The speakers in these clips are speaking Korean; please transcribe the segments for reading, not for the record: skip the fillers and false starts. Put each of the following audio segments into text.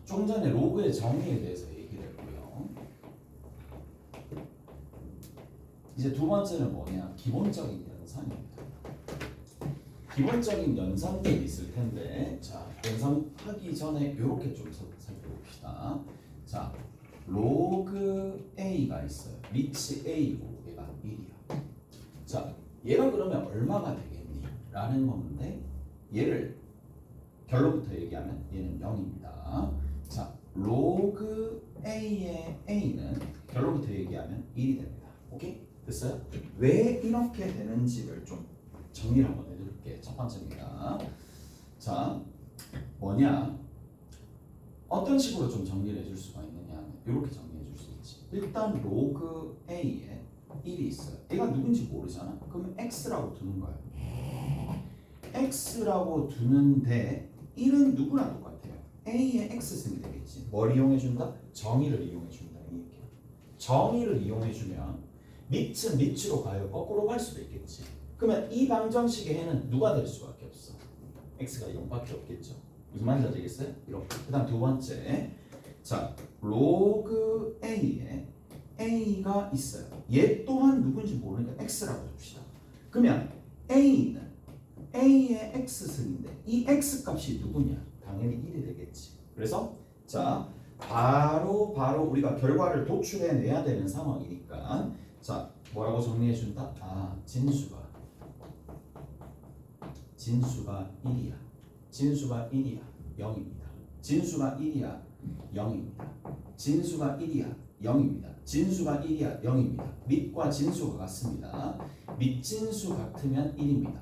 좀 전에 로그의 정의에 대해서 얘기를 했고요. 이제 두 번째는 뭐냐? 기본적인 연산입니다. 기본적인 연산들이 있을 텐데, 자, 연산하기 전에 이렇게 좀 살펴봅시다. 자, 로그 A가 있어요. 리치 A고 얘가 1이야. 자, 얘가 그러면 얼마가 되겠니? 라는 건데, 얘를 결론부터 얘기하면 얘는 0입니다. 자, 로그 A의 A는 결론부터 얘기하면 1이 됩니다. 오케이? 됐어요? 왜 이렇게 되는지를 좀 정리를 한번 해드릴게요. 첫 번째입니다. 자, 뭐냐? 어떤 식으로 좀 정리를 해줄 수가 있느냐? 이렇게 정리해 줄 수 있지. 일단 로그 A에 1이 있어요. 얘가 누군지 모르잖아. 그러면 X라고 두는 거예요. X라고 두는데 1은 누구나 똑같아요. A의 X승이 되겠지. 뭘 이용해준다? 정의를 이용해준다. 이 얘기야. 정의를 이용해주면 밑은 밑으로 가요. 거꾸로 갈 수도 있겠지. 그러면 이 방정식의 해는 누가 될 수밖에 없어? X가 0밖에 없겠죠. 무슨 말인지 아시겠어요? 이렇게. 그 다음 두 번째. 자, 로그 A에 A가 있어요. 얘 또한 누군지 모르니까 X라고 둡시다. 그러면 A는 A의 X승인데 이 X 값이 누구냐? 당연히 1이 되겠지. 그래서 자, 바로 우리가 결과를 도출해내야 되는 상황이니까 자, 뭐라고 정리해준다? 아, 진수가 1이야. 진수가 1이야. 0입니다. 진수가 1이야. 0입니다. 진수가 1이야. 0입니다. 진수가 1이야. 0입니다. 밑과 진수가 같습니다. 밑진수 같으면 1입니다.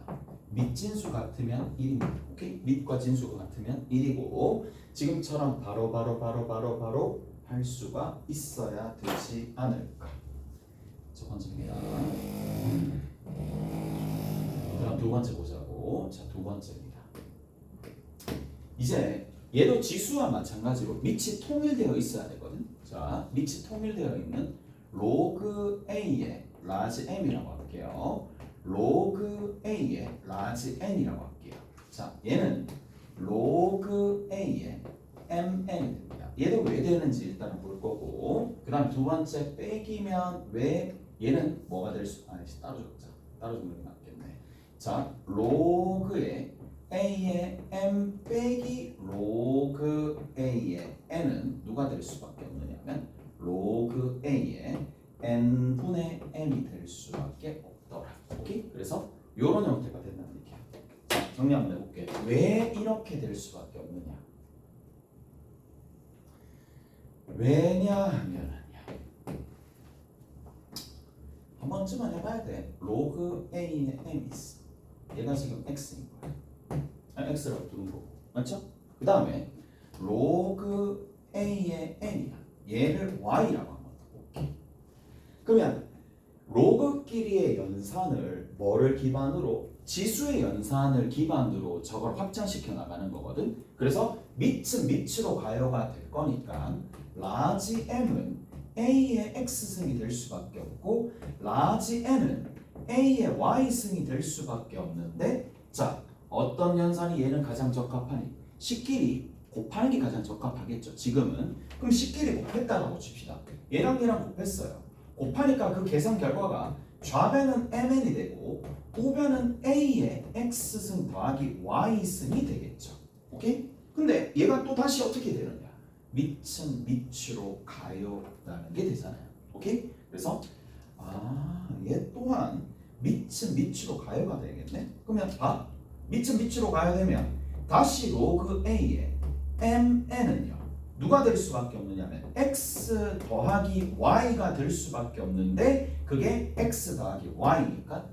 밑진수 같으면 1입니다. 오케이? 밑과 진수가 같으면 1이고 지금처럼 바로 할 수가 있어야 되지 않을까. 첫 번째입니다. 그럼 두 번째 보자고. 자, 두 번째입니다. 이제 얘도 지수와 마찬가지로 밑이 통일되어 있어야 되거든. 자, 밑이 통일되어 있는 로그 A의 라지 M이라고 할게요. 로그 A의 라지 N이라고 할게요. 자, 얘는 로그 A의 MN입니다. 얘도 왜 되는지 일단은 볼 거고, 그 다음 두 번째 빼기면 왜 얘는 뭐가 될 수? 따로 적자. 따로 적는 게 낫겠네. 자, 로그의 A의 M 빼기 로그 A의 N은 누가 될 수밖에 없느냐면 로그 A의 N분의 M이 될 수밖에 없더라. 오케이? 그래서 이런 형태가 된다는 얘기야. 자, 정리 한번 해볼게. 왜 이렇게 될 수밖에 없느냐? 왜냐하면 한 번쯤은 해봐야 돼. 로그 A의 M이 있어. 얘가 지금 X인 거야. X라고 두는 거고, 맞죠? 그 다음에 로그 A의 N이야. 얘를 Y라고 한번 해볼게. 그러면 로그끼리의 연산을 뭐를 기반으로? 지수의 연산을 기반으로 저걸 확장시켜 나가는 거거든. 그래서 밑은 밑으로 가요가 될 거니까 라지 M은 A의 X승이 될 수밖에 없고 라지 N은 A의 Y승이 될 수밖에 없는데, 자, 어떤 연산이 얘는 가장 적합하니? 식끼리 곱하는 게 가장 적합하겠죠. 지금은. 그럼 식끼리 곱했다라고 칩시다. 얘랑 곱했어요. 곱하니까 그 계산 결과가 좌변은 MN이 되고 우변은 A의 X승 더하기 Y승이 되겠죠. 오케이? 근데 얘가 또 다시 어떻게 되느냐? 밑은 밑으로 가요라는 게 되잖아요. 오케이? 그래서 얘 또한 밑은 밑으로 가요가 되겠네. 그러면 밑은 밑으로 가야 되면 다시 로그 A의 MN은요 누가 될 수밖에 없느냐면 X 더하기 Y가 될 수밖에 없는데 그게 X 더하기 Y니까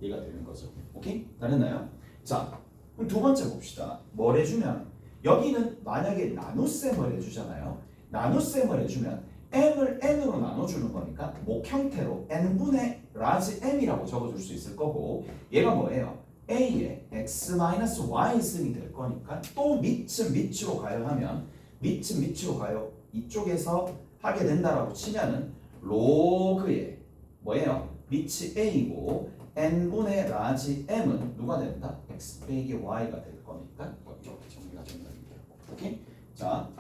얘가 되는 거죠. 오케이? 다 됐나요? 자, 그럼 두 번째 봅시다. 뭘 해주면 여기는 만약에 나눗셈을 해주잖아요. 나눗셈을 해주면 M을 N으로 나눠주는 거니까 목 형태로 N분의 라지 M이라고 적어줄 수 있을 거고, 얘가 뭐예요? A의 X-Y승이 될 거니까 또 밑은 밑으로 가요 하면 밑은 밑으로 가요 이쪽에서 하게 된다라고 치면은 로그의 뭐예요? 밑이 A고 N분의 라지 M은 누가 된다? x 빼기 y가 될 거니까 이렇게 정리가 된다는 거예요. 오케이? 자,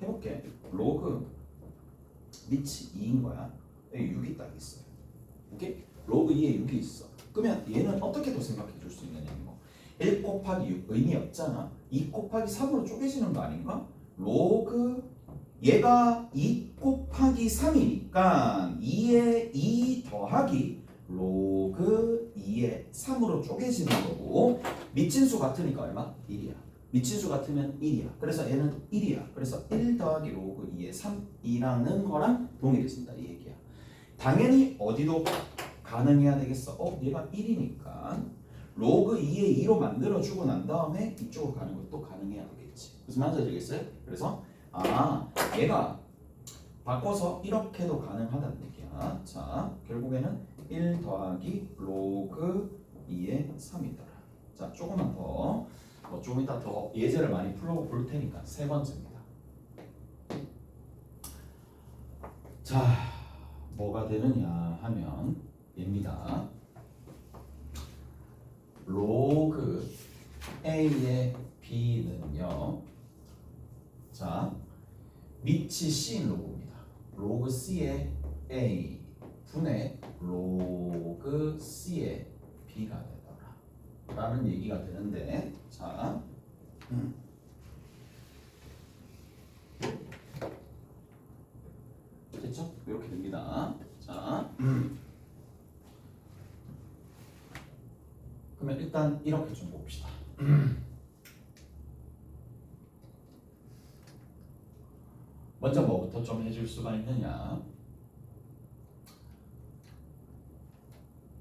해볼게. 로그 밑이 2인 거야. 여기 6이 딱 있어요. 오케이? 로그 2에 6이 있어. 그러면 얘는 어떻게 더 생각해 줄 수 있느냐? 1 곱하기 6 의미 없잖아. 2 곱하기 3으로 쪼개지는 거 아닌가? 로그 얘가 2 곱하기 3이니까 2에 2 더하기 로그 2에 3으로 쪼개지는 거고 미친수 같으니까 얼마? 1이야. 미친수 같으면 1이야. 그래서 얘는 1이야. 그래서 1 더하기 로그 2에 3이라는 거랑 동일해진다 이 얘기야. 당연히 어디도 가능해야 되겠어. 얘가 1이니까 로그 2에 2로 만들어주고 난 다음에 이쪽으로 가는 것도 가능해야 되겠지. 무슨 말인지 알겠어요? 그래서 얘가 바꿔서 이렇게도 가능하다는 얘기야. 자, 결국에는 1 더하기 로그 2의 3이더라. 자, 조금만 더, 좀 이따 더 예제를 많이 풀어볼 테니까 세 번째입니다. 자, 뭐가 되느냐 하면 얘입니다. 로그 A의 B는요. 자, 밑이 C인 로그입니다. 로그 C의 A 분의 로그 C의 B가 되더라 라는 얘기가 되는데 자 됐죠? 이렇게 됩니다. 자 그러면 일단 이렇게 좀 봅시다. 먼저 뭐부터 좀 해줄 수가 있느냐?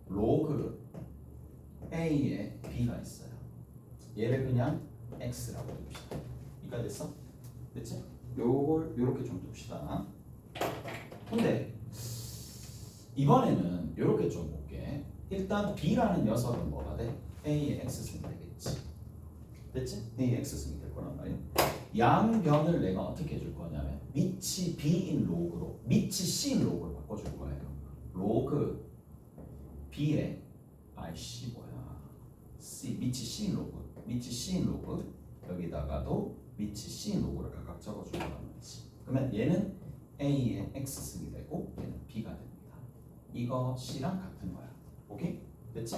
로그 A에 B가 있어요. 얘를 그냥 X라고 둡시다. 이가 됐어? 됐지? 요걸 요렇게 좀 둡시다. 근데 이번에는 요렇게 좀 볼게. 일단 B라는 녀석은 뭐가 돼? A의 X승이 되겠지. 됐지? A의 X승이 될 거란 말이야. 양변을 내가 어떻게 해줄 거냐면 밑이 B인 로그로 밑이 C인 로그로 바꿔줄 거예요. 로그 B의 C 뭐야? C 밑이 C인 로그 밑이 C인 로그 여기다가도 밑이 C인 로그를 각각 적어줄 거란 말이지. 그러면 얘는 A의 X승이 되고 얘는 B가 됩니다. 이거 C랑 같은 거야. 오케이? 됐지?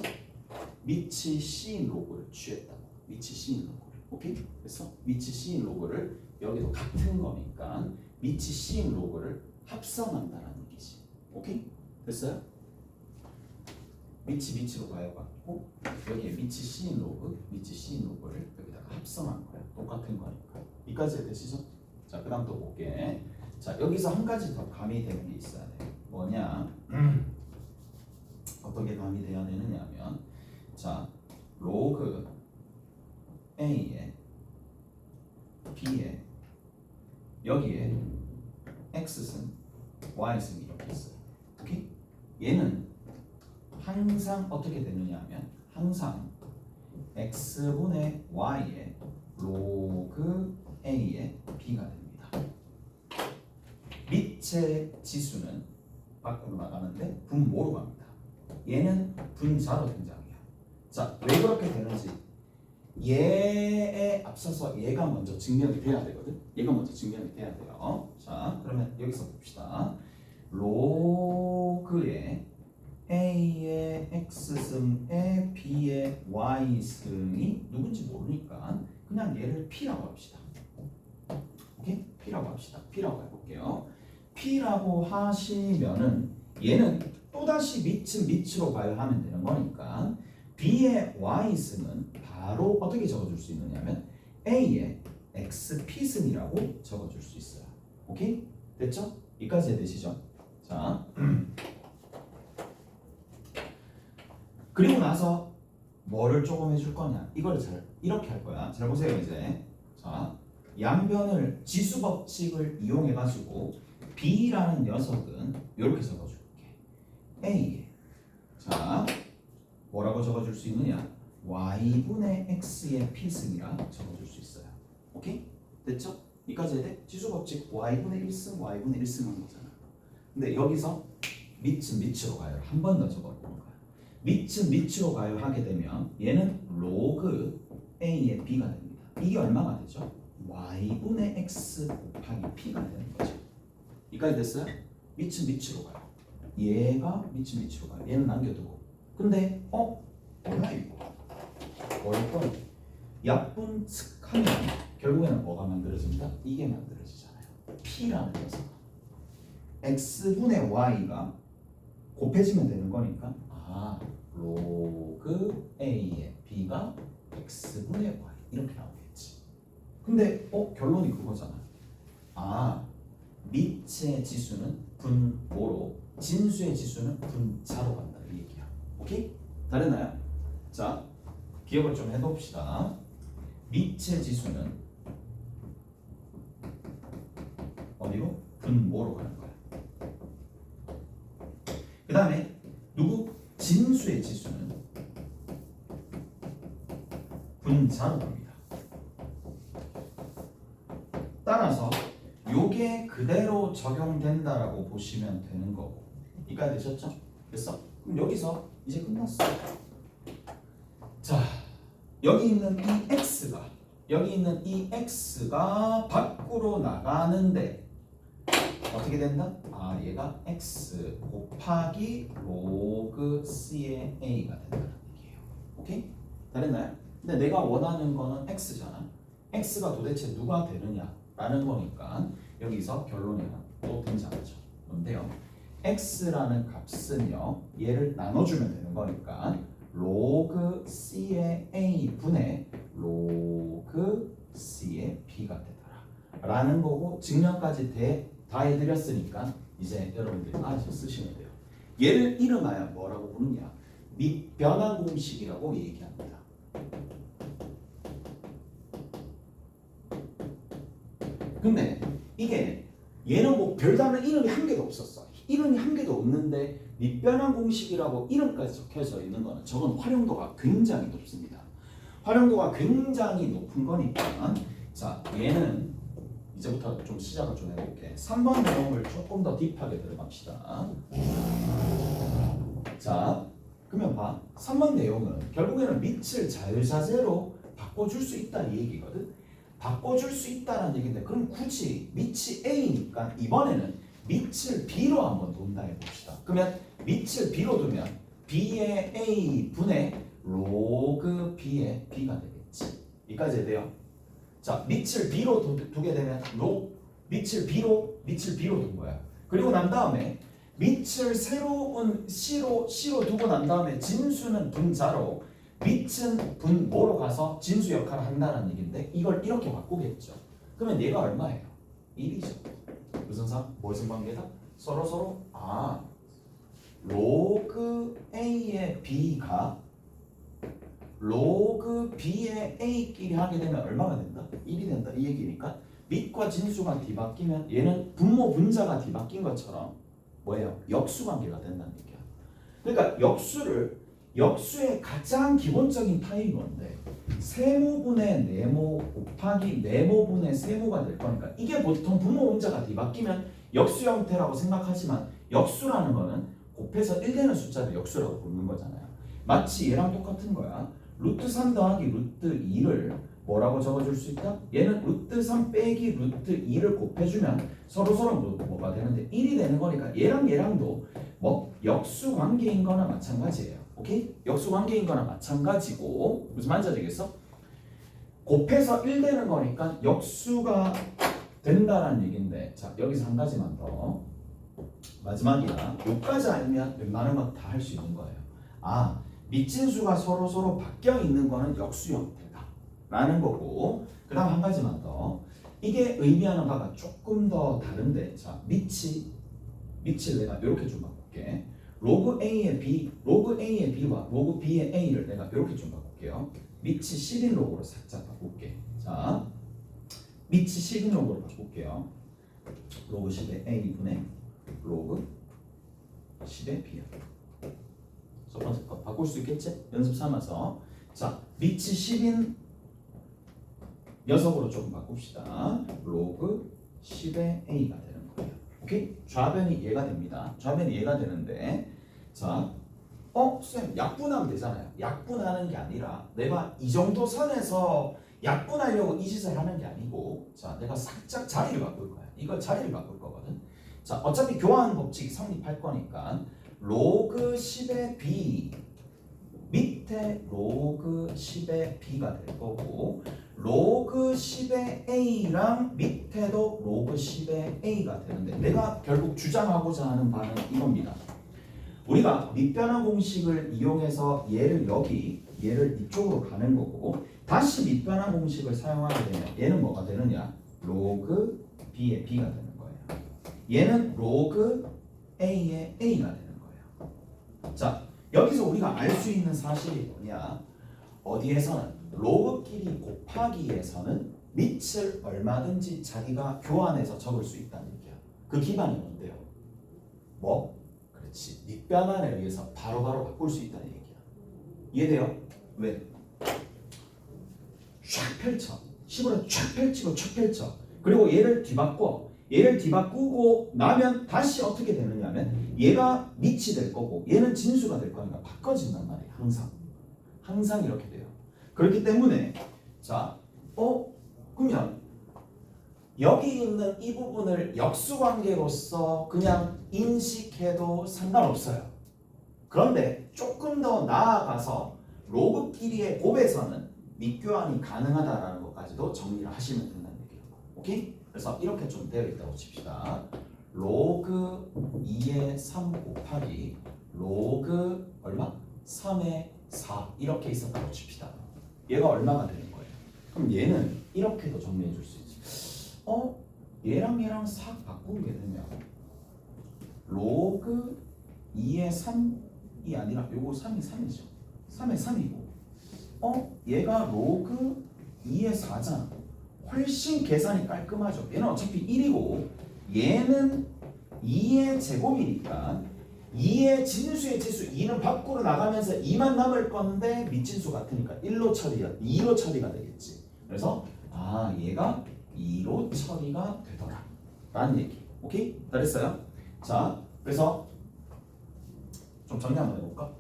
밑이 C인 로그를 취했다고. 밑이 C인 로그를. 오케이? 그래서 밑이 C인 로그를 여기도 같은 거니까 밑이 C인 로그를 합성한다라는 얘기지. 오케이? 됐어요? 밑으로 가여갖고 여기에 밑이 C인 로그를 여기다가 합성한 거야. 똑같은 거니까. 이까지 되시죠? 자, 그 다음 또 볼게. 자, 여기서 한 가지 더 가미되는 게 있어야 돼. 뭐냐? 어떻게 가미돼야 되느냐 하면 자, 로그 A에 B에 여기에 X승, Y승 이렇게 있어요. 오케이? 얘는 항상 어떻게 되느냐 하면 항상 X분의 Y에 로그 A에 B가 됩니다. 밑의 지수는 밖으로 나가는데 분모로 갑니다. 얘는 분자로 등장해요. 자, 왜 그렇게 되는지 얘에 앞서서 얘가 먼저 증명이 돼야 되거든. 얘가 먼저 증명이 돼야 돼요. 자, 그러면 여기서 봅시다. 로그의 A의 X승에 B의 Y승이 누군지 모르니까 그냥 얘를 P라고 합시다. 오케이? P라고 합시다. P라고 해볼게요. P라고 하시면은 얘는 또다시 밑으로 가야 하면 되는 거니까 B의 Y승은 바로 어떻게 적어줄 수 있느냐면 A의 XP승이라고 적어줄 수 있어요. 오케이? 됐죠? 여기까지 되시죠? 자, 그리고 나서 뭐를 조금 해줄 거냐? 이거를 이렇게 할 거야. 잘 보세요 이제. 자, 양변을 지수 법칙을 이용해 가지고 B라는 녀석은 이렇게 적어줄게. A에 자 뭐라고 적어줄 수 있느냐? Y분의 X의 P승이라 적어줄 수 있어요. 오케이? 됐죠? 여기까지 해야 돼? 지수 법칙 Y분의 1승, Y분의 1승 한 거잖아. 근데 여기서 밑으로 가요. 한 번 더 적어보는 거야. 밑은 밑으로 가요 하게 되면 얘는 로그 A의 B가 됩니다. 이게 얼마가 되죠? Y분의 X 곱하기 P가 되는 거죠. 여기까지 됐어요? 밑은 밑으로 가요. 얘가 밑은 밑으로 가요. 얘는 남겨두고. 근데 뭐야 이거? 월권 약분 측하면 결국에는 뭐가 만들어집니다? 이게 만들어지잖아요. P라는 녀석. X분의 Y가 곱해지면 되는 거니까 로그 A의 B가 X분의 Y 이렇게 나오겠지. 근데 결론이 그거잖아. 밑의 지수는 분모로 진수의 지수는 분자로 간다는 얘기야. 오케이? 다르나요? 자, 기억을 좀 해봅시다. 밑의 지수는 어디로? 분모로 가는 거야. 그 다음에 누구? 진수의 지수는 분자로 갑니다. 따라서 요게 그대로 적용된다라고 보시면 되는 거고. 이까지 되셨죠? 됐어? 그럼 여기서 이제 끝났어. 자, 여기 있는 이 x가 밖으로 나가는데 어떻게 된다? 얘가 x 곱하기 로그 c의 a가 된다는 얘기예요. 오케이? 다르나요? 근데 내가 원하는 거는 x잖아. x가 도대체 누가 되느냐라는 거니까 여기서 결론이 하나 또 등장하죠. 뭔데요? x라는 값은요, 얘를 나눠주면 되는 거니까 로그 c의 a 분의 로그 c의 b가 되더라 라는 거고, 증명까지 다 해드렸으니까 이제 여러분들이 알아서 쓰시면 돼요. 얘를 이름하여 뭐라고 부르냐? 밑변환 공식이라고 얘기합니다. 근데 이게 얘는 뭐 별다른 이름이 한 개도 없었어. 이름이 한 개도 없는데 밑변환 공식이라고 이름까지 적혀져 있는 거는 저건 활용도가 굉장히 높습니다. 활용도가 굉장히 높은 거니까 자, 얘는 이제부터 좀 시작을 좀 해볼게. 3번 내용을 조금 더 딥하게 들어갑시다. 자, 그러면 봐. 3번 내용은 결국에는 밑을 자유자재로 바꿔줄 수 있다 이 얘기거든. 바꿔줄 수 있다는 얘기인데, 그럼 굳이 밑이 A니까 이번에는 밑을 B로 한번 둔다 해봅시다. 그러면 밑을 B로 두면 B의 A 분의 로그 B의 B가 되겠지. 여기까지 해야 돼요. 자, 밑을 B로 두게 되면 밑을 B로 둔 거야. 그리고 난 다음에 밑을 새로운 C로 두고 난 다음에 진수는 분자로 밑은 분모로 가서 진수 역할을 한다는 얘기인데, 이걸 이렇게 바꾸겠죠. 그러면 얘가 얼마예요? 1이죠. 무슨 관계다? 서로 로그 A의 B가 로그 B의 A끼리 하게 되면 얼마가 된다? 1이 된다 이 얘기니까 밑과 진수가 뒤바뀌면 얘는 분모 분자가 뒤바뀐 것처럼 뭐예요? 역수관계가 된다는 얘기야. 그러니까 역수의 가장 기본적인 타입이 뭔데? 세모분의 네모 곱하기 네모분의 세모가 될 거니까, 이게 보통 분모 분자가 뒤바뀌면 역수 형태라고 생각하지만 역수라는 거는 곱해서 1되는 숫자를 역수라고 부르는 거잖아요. 마치 얘랑 똑같은 거야. 루트 3 더하기 루트 2를 뭐라고 적어줄 수 있다? 얘는 루트 3 빼기 루트 2를 곱해주면 서로 뭐가 되는데 1이 되는 거니까 얘랑도 뭐 역수 관계인 거나 마찬가지예요. 오케이? 역수 관계인 거나 마찬가지고, 무슨 말인지 알겠어? 곱해서 1 되는 거니까 역수가 된다라는 얘기인데, 자, 여기서 한 가지만 더. 마지막이야. 여기까지 알면 웬만한 건 다 할 수 있는 거예요. 밑진수가 서로 바뀌어 있는 거는 역수 형태다 라는 거고, 그 다음 한 가지만 더. 이게 의미하는 바가 조금 더 다른데, 자, 밑을 내가 이렇게 좀 바꿀게. 로그 A의 B와 로그 B의 A를 내가 이렇게 좀 바꿀게요. 밑이 10인 로그로 살짝 바꿀게. 자, 밑이 10인 로그로 바꿀게요. 로그 10의 A분의 로그 10의 B야. 첫 번째 거 바꿀 수 있겠지? 연습 삼아서. 자, 밑이 10인 녀석으로 조금 바꿉시다. 로그 10의 A가 되는 거예요. 오케이? 좌변이 얘가 됩니다. 좌변이 얘가 되는데, 자, 쌤 약분하면 되잖아요. 약분하는 게 아니라 내가 이 정도 선에서 약분하려고 이 짓을 하는 게 아니고 자 내가 살짝 자리를 바꿀 거야. 이거 자리를 바꿀 거거든. 자 어차피 교환 법칙이 성립할 거니까 로그 10의 b 밑에 로그 10의 b가 될 거고 로그 10의 a랑 밑에도 로그 10의 a가 되는데 내가 결국 주장하고자 하는 바는 이겁니다. 우리가 밑변화 공식을 이용해서 얘를 이쪽으로 가는 거고 다시 밑변화 공식을 사용하게 되면 얘는 뭐가 되느냐? 로그 b의 b가 되는 거예요. 얘는 로그 a의 a가 되는 거예요. 자, 여기서 우리가 알 수 있는 사실이 뭐냐? 어디에서는 로그끼리 곱하기에서는 밑을 얼마든지 자기가 교환해서 적을 수 있다는 얘기야. 그 기반이 뭔데요? 뭐? 그렇지. 밑변환에 의해서 바로바로 바꿀 수 있다는 얘기야. 이해돼요? 왜? 쫙 펼쳐. 10으로 쫙 펼치고 쫙 펼쳐. 그리고 얘를 뒤바꿔. 얘를 뒤바꾸고 나면 다시 어떻게 되느냐면 얘가 밑이 될 거고 얘는 진수가 될 거니까 바꿔진단 말이에요. 항상 이렇게 돼요. 그렇기 때문에 자, 그러면 여기 있는 이 부분을 역수관계로서 그냥 인식해도 상관없어요. 그런데 조금 더 나아가서 로그끼리의 곱에서는 밑교환이 가능하다라는 것까지도 정리를 하시면 된다는 얘기예요. 오케이? 그래서 이렇게 좀 되어 있다고 칩시다. 로그 2의 3 곱하기 로그 얼마? 3의 4 이렇게 있었다고 칩시다. 얘가 얼마가 되는 거예요? 그럼 얘는 이렇게도 정리해 줄 수 있지. 얘랑 싹 바꾸게 되면 로그 2의 3이 아니라 요거 3이 3이죠. 3의 3이고 얘가 로그 2의 4잖아. 훨씬 계산이 깔끔하죠. 얘는 어차피 1이고 얘는 2의 제곱이니까 2의 진수의 치수 2는 밖으로 나가면서 2만 남을 건데 밑진수 같으니까 2로 처리가 되겠지. 그래서 얘가 2로 처리가 되더라 라는 얘기. 오케이? 다 됐어요? 자, 그래서 좀 정리 한번 해볼까?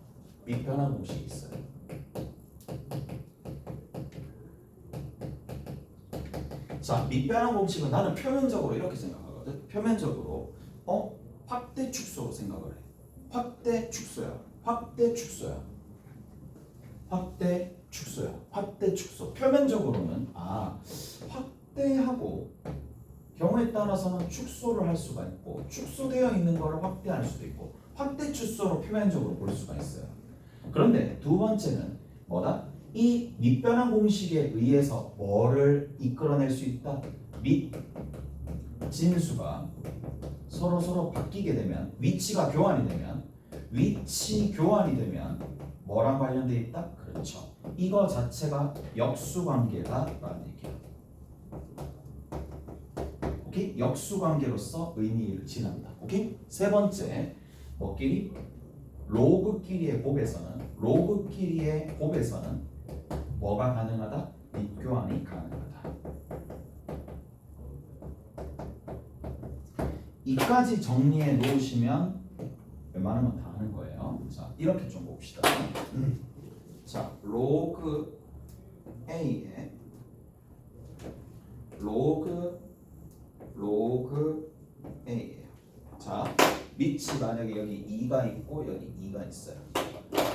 밑변화 공식이 있어요. 자, 밑변화 공식은 나는 표면적으로 이렇게 생각하거든. 표면적으로 확대 축소로 생각을 해. 확대 축소야. 확대 축소. 표면적으로는 확대하고 경우에 따라서는 축소를 할 수가 있고 축소되어 있는 거를 확대할 수도 있고 확대 축소로 표면적으로 볼 수가 있어요. 그런데 두 번째는 뭐다? 이 밑변화 공식에 의해서 뭐를 이끌어낼 수 있다? 밑 진수가 서로 바뀌게 되면 위치 교환이 되면 뭐랑 관련돼 있다? 그렇죠. 이거 자체가 역수관계다라는 얘기야. 오케이? 역수관계로서 의미를 지납니다. 오케이? 세 번째 뭐끼리? 로그끼리의 곱에서는 뭐가 가능하다? 밑교환이 가능하다. 이까지 정리해 놓으시면 웬만하면 다 하는 거예요. 자, 이렇게 좀 봅시다. 자, 로그 A에 로그 A예요. 자, 밑이 만약에 여기 2가 있고 여기 2가 있어요.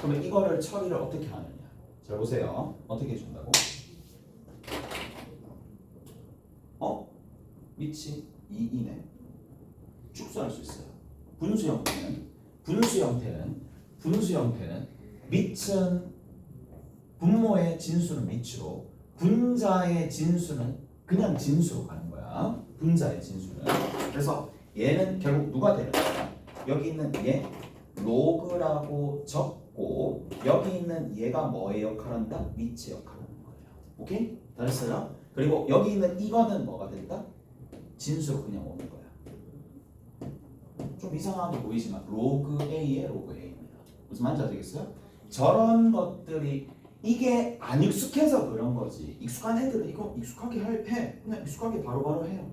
그러면 이거를 처리를 어떻게 하느냐? 잘 보세요. 어떻게 해준다고? 밑이 2이네. 축소할 수 있어요. 분수 형태는 밑은 분모의 진수는 밑으로 분자의 진수는 그냥 진수로 가는 거야. 분자의 진수는. 그래서 얘는 결국 누가 되는 거야? 여기 있는 얘 로그라고 적고 여기 있는 얘가 뭐의 역할을 한다? 밑의 역할을 하는 거예요. 오케이? 다 됐어요? 그리고 여기 있는 이거는 뭐가 된다? 진수로 그냥 오는 거야. 좀 이상하게 보이지만 로그 A의 로그 A입니다. 무슨 말인지 아시겠어요? 저런 것들이 이게 안 익숙해서 그런 거지. 익숙한 애들은 이거 익숙하게 해. 그냥 익숙하게 바로바로 해요.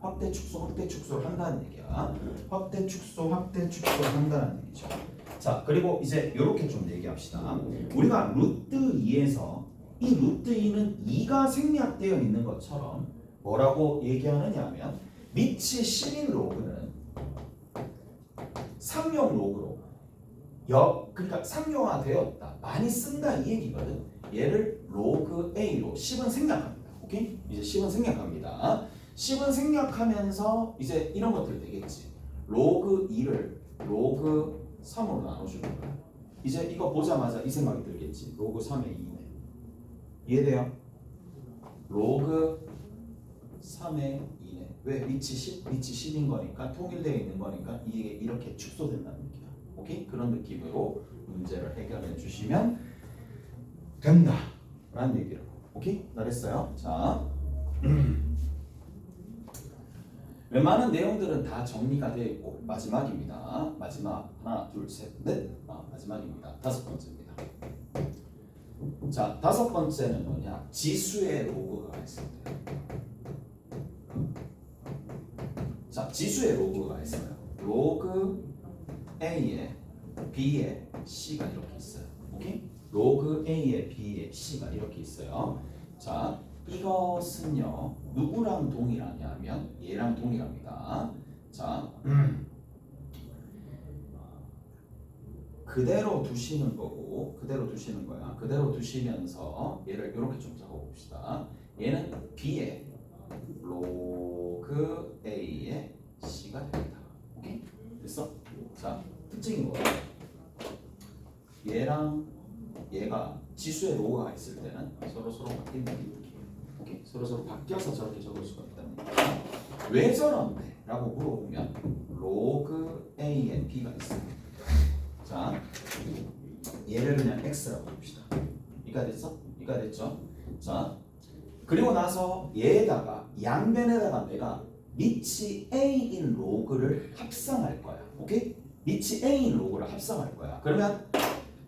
확대 축소를 한다는 얘기야. 확대 축소를 한다는 얘기죠. 자, 그리고 이제 이렇게 좀 얘기합시다. 우리가 루트 2에서 이 루트 2는 2가 생략되어 있는 것처럼 뭐라고 얘기하느냐 하면 밑이 10인 로그는 상용 로그로 그러니까 상용화되었다. 많이 쓴다 이 얘기거든. 얘를 로그 A로 10은 생략합니다. 오케이? 이제 10은 생략합니다. 10은 생략하면서 이제 이런 것들 되겠지. 로그 2를 로그 3으로 나눠주는 거야. 이제 이거 보자마자 이 생각이 들겠지. 로그 3의 2네. 이해돼요? 로그 3의 2네. 왜? 위치 10인 거니까 통일되어 있는 거니까 이게 이렇게 축소된다는 얘기야. 오케이? 그런 느낌으로 문제를 해결해 주시면 된다 라는 얘기를. 오케이? 잘했어요. 자, 웬만한 내용들은 다 정리가 되어 있고 마지막입니다. 마지막 하나 둘 셋 넷 마지막입니다. 다섯 번째입니다. 자, 다섯 번째는 뭐냐? 지수의 로그가 있어요. 자, 지수의 로그가 있어요. 로그 A에 B에 C가 이렇게 있어요. 오케이? 로그 A에 B에 C가 이렇게 있어요. 자, 이것은요 누구랑 동일하냐면 얘랑 동일합니다. 자, 그대로 두시는 거고 그대로 두시는 거야. 그대로 두시면서 얘를 이렇게 좀 적어봅시다. 얘는 B에 로그 A에 C가 됩니다. 오케이? 됐어? 자, 특징이 뭐야? 얘랑 얘가 지수의 로그가 있을 때는 서로 바뀐다는 얘기예요. 오케이? 서로 바뀌어서 저렇게 적을 수가 있다는 얘기예요. 왜 저런데? 라고 물어보면 로그 A에 B가 있습니다. 자, 얘를 그냥 X라고 봅시다. 이가 됐어? 이가 됐죠? 자, 그리고 나서 얘에다가 양변에다가 내가 밑이 A인 로그를 합성할 거야. 오케이? 밑이 A인 로그를 합성할 거야. 그러면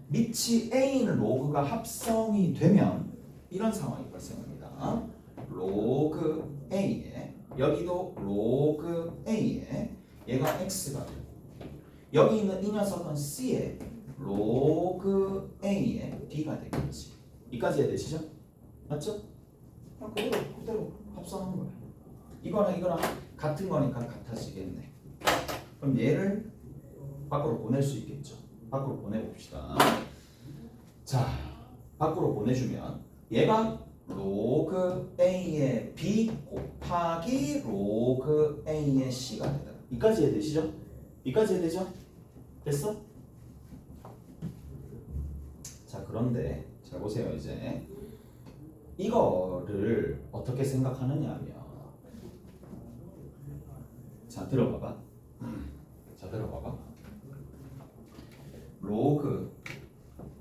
밑이 A인 로그가 합성이 되면 이런 상황이 발생합니다. 로그 A에 여기도 로그 A에 얘가 X가 되고 여기 있는 이 녀석은 C에 로그 A에 B가 되겠지. 이까지 해야 되시죠? 맞죠? 그대로 합성하는 거야. 이거랑 같은 거니까 같아지겠네. 그럼 얘를 밖으로 보낼 수 있겠죠. 밖으로 보내봅시다. 자, 밖으로 보내주면 얘가 로그 A의 B 곱하기 로그 A의 C가 되다. 이까지 해야 되시죠? 이까지 해야 되죠? 됐어? 자, 그런데 잘 보세요. 이제 이거를 어떻게 생각하느냐 하면 자, 들어봐봐. 자, 들어봐봐. 로그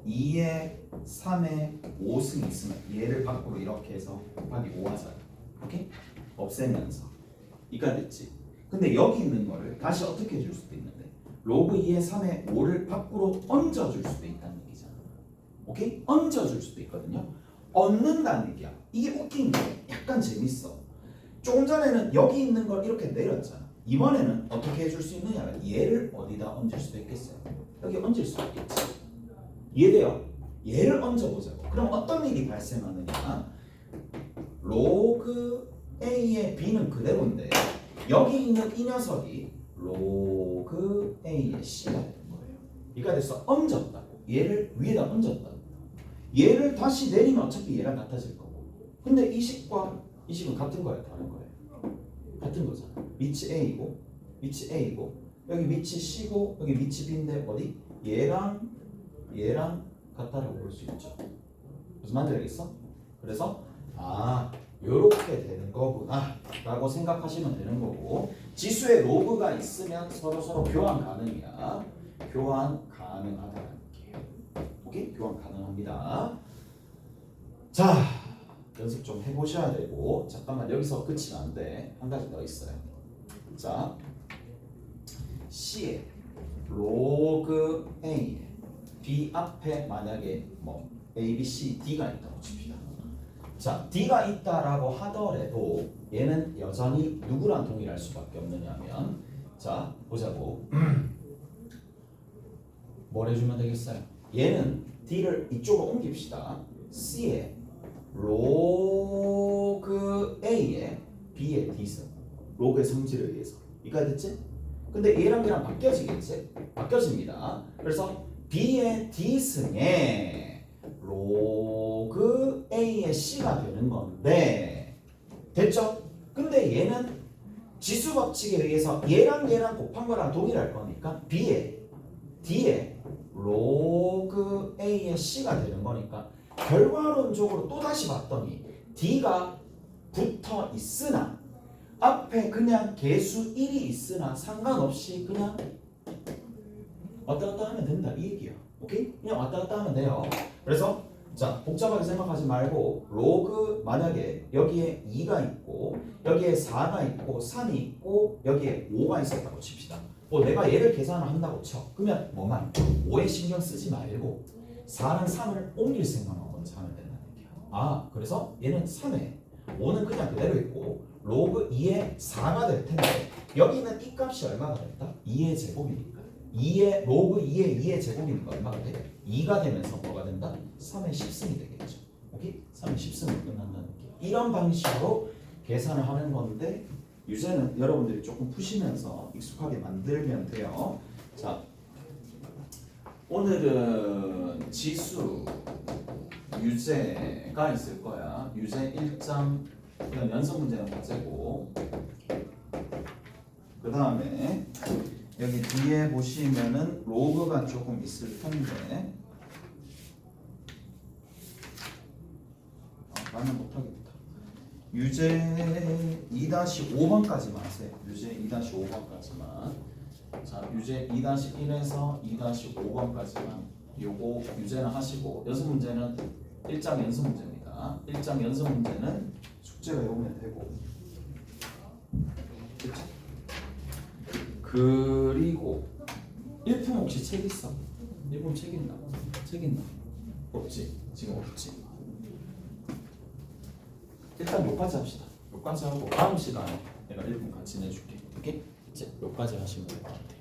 2에 3에 5승이 있으면 얘를 밖으로 이렇게 해서 곱하기 5 하잖아. 오케이? 없애면서 이까 됐지. 근데 여기 있는 거를 다시 어떻게 해줄 수도 있는데 로그 2에 3에 5를 밖으로 얹어줄 수도 있다는 얘기잖아. 오케이? 얹어줄 수도 있거든요. 얹는다는 얘기야. 이게 웃긴 게 약간 재밌어. 조금 전에는 여기 있는 걸 이렇게 내렸잖아. 이번에는 어떻게 해줄 수 있느냐? 얘를 어디다 얹을 수도 있겠어요. 여기 얹을 수 있겠지. 이해돼요? 얘를 얹어보자고. 그럼 어떤 일이 발생하느냐? 로그 A의 B는 그대로인데 여기 있는 이 녀석이 로그 A의 C가 되는 거예요. 이가 돼서 얹었다고. 얘를 위에다 얹었다고. 얘를 다시 내리면 어차피 얘랑 같아질 거고. 근데 이 식과 이 식은 같은 거예요? 다른 거예요? 같은 거잖아. 밑이 A고 밑이 A고 여기 밑이 C고 여기 밑이 B인데 어디? 얘랑 같다라고 볼 수 있죠. 무슨 말인지 알겠어? 그래서 요렇게 되는 거구나 라고 생각하시면 되는 거고 지수의 로그가 있으면 서로 교환 가능이야. 교환 가능하다는 얘기예요. 오케이? 교환 가능합니다. 자, 연습 좀 해보셔야 되고 잠깐만 여기서 끝이면 안 돼. 한 가지 더 있어요. 자, C에 로그 A에 B 앞에 만약에 뭐 A, B, C, D가 있다고 칩시다. 자, D가 있다라고 하더라도 얘는 여전히 누구랑 동일할 수밖에 없느냐면 자, 보자고. 뭘 해주면 되겠어요? 얘는 D를 이쪽으로 옮깁시다. C에 로그 A에 B의 D승. 로그의 성질에 의해서. 이까지 됐지? 근데 얘랑 얘랑 바뀌어지겠지? 바뀌어집니다. 그래서 B의 D승에 로그 A의 C가 되는 건데 됐죠? 근데 얘는 지수 법칙에 의해서 얘랑 얘랑 곱한 거랑 동일할 거니까 B의 D에 로그 A의 C가 되는 거니까 결과론적으로 또 다시 봤더니 D가 붙어 있으나 앞에 그냥 개수 1이 있으나 상관없이 그냥 왔다 갔다 하면 된다 이 얘기야. 오케이? 그냥 왔다 갔다 하면 돼요. 그래서 자 복잡하게 생각하지 말고 로그 만약에 여기에 2가 있고 여기에 4가 있고 3이 있고 여기에 5가 있었다고 칩시다. 뭐 내가 얘를 계산을 한다고 쳐. 그러면 뭐만 5에 신경 쓰지 말고 4랑 3을 옮길 생각만 먼저 하면 된다는 얘기야. 아 그래서 얘는 3에 5는 그냥 그대로 있고 로그 2에 4가 될 텐데 여기는 이 값이 얼마가 됐다? 2의 제곱이니까 2의 로그 2의 2의 제곱이니까 얼마가 돼? 2가 되면서 뭐가 된다? 3의 10승이 되겠죠. 오케이? 3의 10승이 끝난다는 게 이런 방식으로 계산을 하는 건데 유제는 여러분들이 조금 푸시면서 익숙하게 만들면 돼요. 자, 오늘은 지수 유제가 있을 거야. 유제 1장 이건 연속 문제는 과제고 그 다음에 여기 뒤에 보시면은 로그가 조금 있을 텐데 나는 못하겠다. 유제 2-5번까지만 하세요. 유제 2-5번까지만. 자, 유제 2-1에서 2-5번까지만 요거 유제는 하시고 연습 문제는 1장 연습 문제입니다. 1장 연습 문제는 숙제가 요거면 되고. 그쵸? 그리고 1품 혹시 책 있어? 1품 책 있나? 책 있나? 없지? 지금 없지? 일단 여기까지 합시다. 여기까지 하고 다음 시간에 내가 1분 같이 내줄게. 오케이? 이제 여기까지 하시면 될 것 같아.